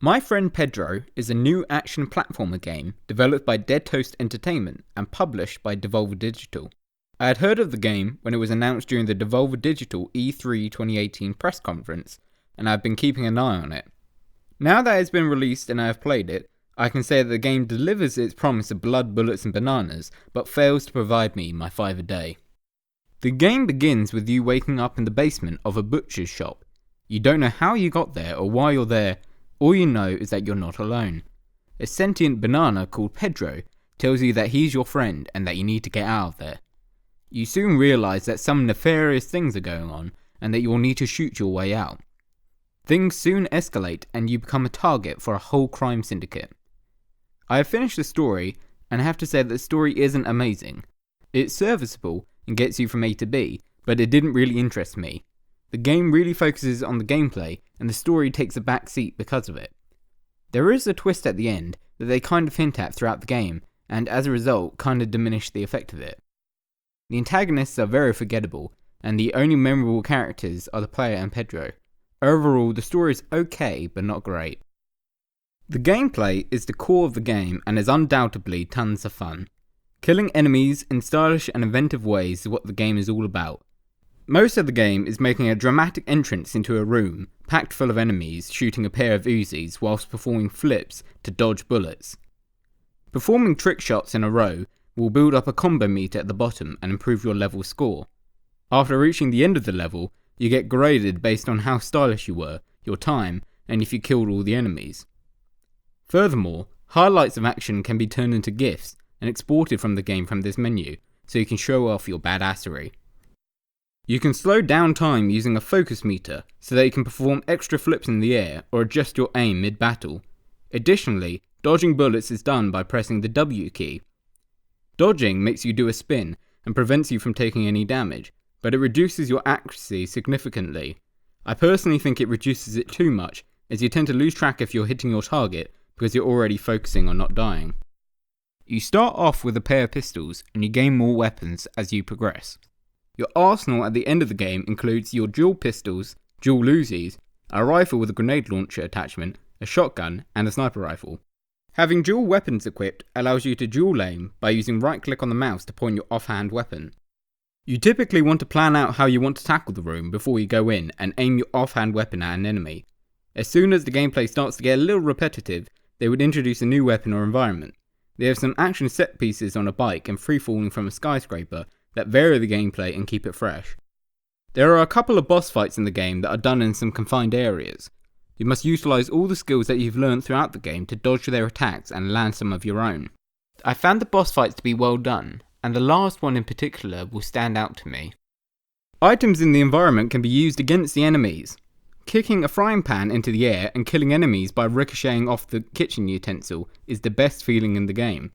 My Friend Pedro is a new action platformer game developed by Dead Toast Entertainment and published by Devolver Digital. I had heard of the game when it was announced during the Devolver Digital E3 2018 press conference, and I have been keeping an eye on it. Now that it's been released and I have played it, I can say that the game delivers its promise of blood, bullets and bananas, but fails to provide me my $5 a day. The game begins with you waking up in the basement of a butcher's shop. You don't know how you got there or why you're there. All you know is that you're not alone. A sentient banana called Pedro tells you that he's your friend and that you need to get out of there. You soon realise that some nefarious things are going on and that you'll need to shoot your way out. Things soon escalate and you become a target for a whole crime syndicate. I have finished the story and I have to say that the story isn't amazing. It's serviceable and gets you from A to B, but it didn't really interest me. The game really focuses on the gameplay, and the story takes a back seat because of it. There is a twist at the end that they kind of hint at throughout the game, and as a result, kind of diminish the effect of it. The antagonists are very forgettable, and the only memorable characters are the player and Pedro. Overall, the story is okay, but not great. The gameplay is the core of the game and is undoubtedly tons of fun. Killing enemies in stylish and inventive ways is what the game is all about. Most of the game is making a dramatic entrance into a room packed full of enemies, shooting a pair of Uzis whilst performing flips to dodge bullets. Performing trick shots in a row will build up a combo meter at the bottom and improve your level score. After reaching the end of the level, you get graded based on how stylish you were, your time, and if you killed all the enemies. Furthermore, highlights of action can be turned into GIFs and exported from the game from this menu, so you can show off your badassery. You can slow down time using a focus meter so that you can perform extra flips in the air or adjust your aim mid-battle. Additionally, dodging bullets is done by pressing the W key. Dodging makes you do a spin and prevents you from taking any damage, but it reduces your accuracy significantly. I personally think it reduces it too much, as you tend to lose track if you're hitting your target because you're already focusing on not dying. You start off with a pair of pistols and you gain more weapons as you progress. Your arsenal at the end of the game includes your dual pistols, dual Uzis, a rifle with a grenade launcher attachment, a shotgun, and a sniper rifle. Having dual weapons equipped allows you to dual aim by using right click on the mouse to point your offhand weapon. You typically want to plan out how you want to tackle the room before you go in and aim your offhand weapon at an enemy. As soon as the gameplay starts to get a little repetitive, they would introduce a new weapon or environment. They have some action set pieces on a bike and free falling from a skyscraper that vary the gameplay and keep it fresh. There are a couple of boss fights in the game that are done in some confined areas. You must utilise all the skills that you've learned throughout the game to dodge their attacks and land some of your own. I found the boss fights to be well done, and the last one in particular will stand out to me. Items in the environment can be used against the enemies. Kicking a frying pan into the air and killing enemies by ricocheting off the kitchen utensil is the best feeling in the game.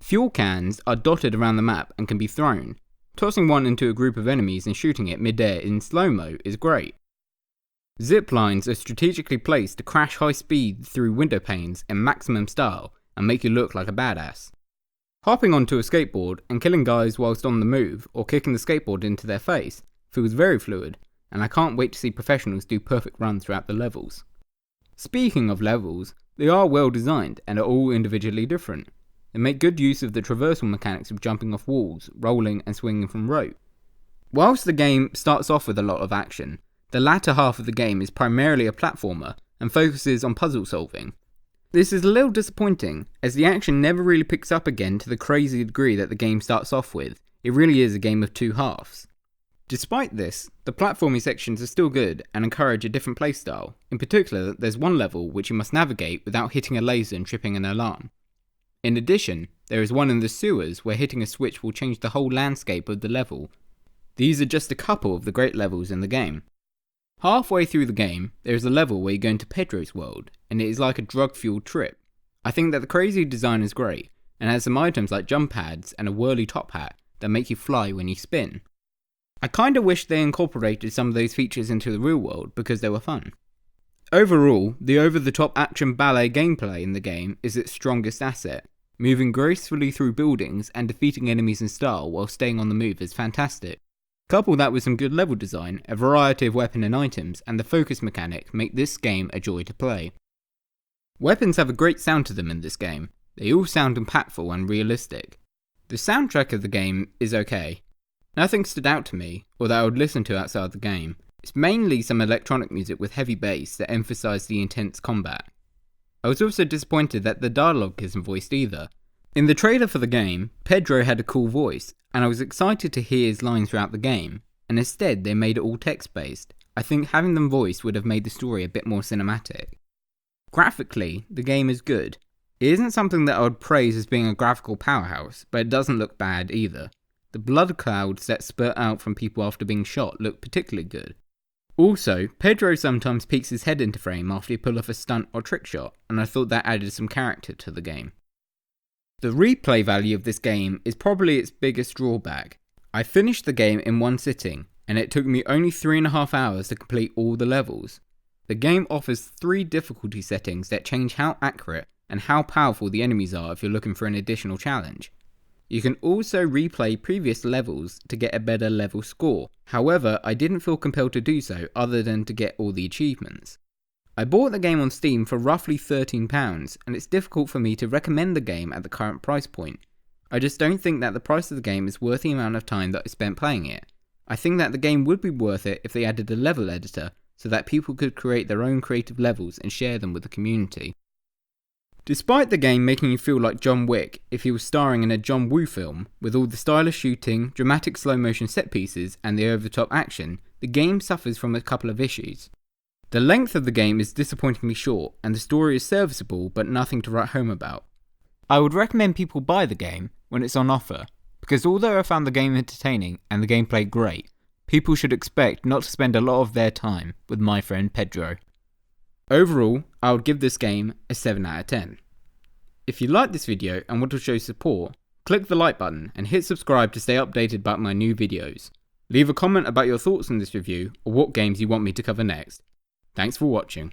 Fuel cans are dotted around the map and can be thrown. Tossing one into a group of enemies and shooting it mid-air in slow-mo is great. Zip lines are strategically placed to crash high speed through window panes in maximum style and make you look like a badass. Hopping onto a skateboard and killing guys whilst on the move or kicking the skateboard into their face feels very fluid, and I can't wait to see professionals do perfect runs throughout the levels. Speaking of levels, they are well designed and are all individually different. They make good use of the traversal mechanics of jumping off walls, rolling and swinging from rope. Whilst the game starts off with a lot of action, the latter half of the game is primarily a platformer and focuses on puzzle solving. This is a little disappointing, as the action never really picks up again to the crazy degree that the game starts off with. It really is a game of two halves. Despite this, the platforming sections are still good and encourage a different playstyle. In particular, there's one level which you must navigate without hitting a laser and tripping an alarm. In addition, there is one in the sewers where hitting a switch will change the whole landscape of the level. These are just a couple of the great levels in the game. Halfway through the game, there is a level where you go into Pedro's world, and it is like a drug-fueled trip. I think that the crazy design is great, and has some items like jump pads and a whirly top hat that make you fly when you spin. I kinda wish they incorporated some of those features into the real world because they were fun. Overall, the over-the-top action ballet gameplay in the game is its strongest asset. Moving gracefully through buildings and defeating enemies in style while staying on the move is fantastic. Couple that with some good level design, a variety of weapon and items, and the focus mechanic make this game a joy to play. Weapons have a great sound to them in this game. They all sound impactful and realistic. The soundtrack of the game is okay. Nothing stood out to me, or that I would listen to outside the game. It's mainly some electronic music with heavy bass that emphasise the intense combat. I was also disappointed that the dialogue isn't voiced either. In the trailer for the game, Pedro had a cool voice, and I was excited to hear his lines throughout the game, and instead they made it all text-based. I think having them voiced would have made the story a bit more cinematic. Graphically, the game is good. It isn't something that I would praise as being a graphical powerhouse, but it doesn't look bad either. The blood clouds that spurt out from people after being shot look particularly good. Also, Pedro sometimes peeks his head into frame after he pull off a stunt or trick shot, and I thought that added some character to the game. The replay value of this game is probably its biggest drawback. I finished the game in one sitting, and it took me only 3.5 hours to complete all the levels. The game offers 3 difficulty settings that change how accurate and how powerful the enemies are if you're looking for an additional challenge. You can also replay previous levels to get a better level score. However, I didn't feel compelled to do so other than to get all the achievements. I bought the game on Steam for roughly £13, and it's difficult for me to recommend the game at the current price point. I just don't think that the price of the game is worth the amount of time that I spent playing it. I think that the game would be worth it if they added a level editor so that people could create their own creative levels and share them with the community. Despite the game making you feel like John Wick if he was starring in a John Woo film, with all the stylish shooting, dramatic slow motion set pieces and the over the top action, the game suffers from a couple of issues. The length of the game is disappointingly short, and the story is serviceable but nothing to write home about. I would recommend people buy the game when it's on offer, because although I found the game entertaining and the gameplay great, people should expect not to spend a lot of their time with my friend Pedro. Overall, I would give this game a 7 out of 10. If you like this video and want to show support, click the like button and hit subscribe to stay updated about my new videos. Leave a comment about your thoughts on this review or what games you want me to cover next. Thanks for watching.